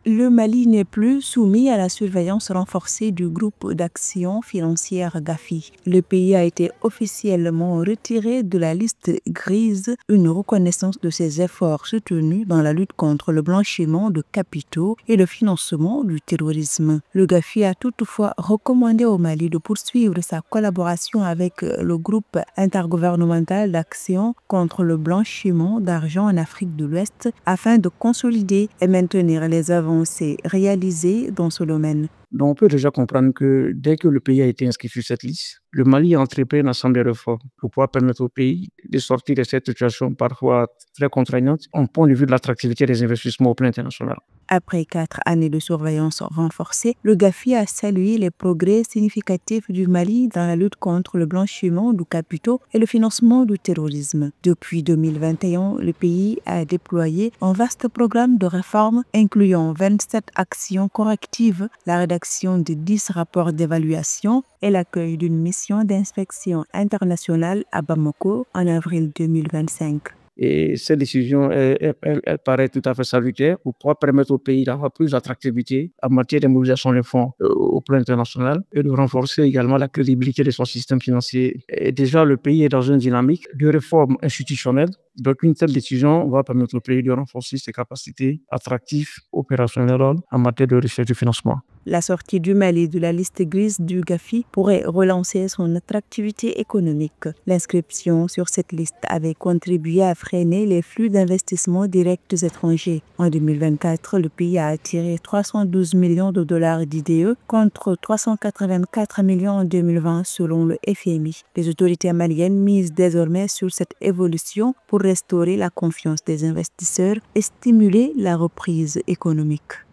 Le Mali n'est plus soumis à la surveillance renforcée du groupe d'action financière Gafi. Le pays a été officiellement retiré de la liste grise, une reconnaissance de ses efforts soutenus dans la lutte contre le blanchiment de capitaux et le financement du terrorisme. Le Gafi a toutefois recommandé au Mali de poursuivre sa collaboration avec le groupe intergouvernemental d'action contre le blanchiment d'argent en Afrique de l'Ouest afin de consolider et maintenir les avancées réalisées dans ce domaine. Donc, on peut déjà comprendre que dès que le pays a été inscrit sur cette liste, le Mali a entrepris un ensemble de réformes pour pouvoir permettre au pays de sortir de cette situation parfois très contraignante, en point de vue de l'attractivité des investissements au plan international. Après 4 années de surveillance renforcée, le Gafi a salué les progrès significatifs du Mali dans la lutte contre le blanchiment de capitaux et le financement du terrorisme. Depuis 2021, le pays a déployé un vaste programme de réformes incluant 27 actions correctives, la rédaction de 10 rapports d'évaluation et l'accueil d'une mission d'inspection internationale à Bamako en avril 2025. Et cette décision, elle paraît tout à fait salutaire pour pouvoir permettre au pays d'avoir plus d'attractivité en matière de mobilisation des fonds au plan international et de renforcer également la crédibilité de son système financier. Et déjà, le pays est dans une dynamique de réforme institutionnelle. Donc, une telle décision va permettre au pays de renforcer ses capacités attractives, opérationnelles en matière de recherche et de financement. La sortie du Mali de la liste grise du Gafi pourrait relancer son attractivité économique. L'inscription sur cette liste avait contribué à freiner les flux d'investissements directs étrangers. En 2024, le pays a attiré 312 millions de dollars d'IDE contre 384 millions en 2020 selon le FMI. Les autorités maliennes misent désormais sur cette évolution pour restaurer la confiance des investisseurs et stimuler la reprise économique.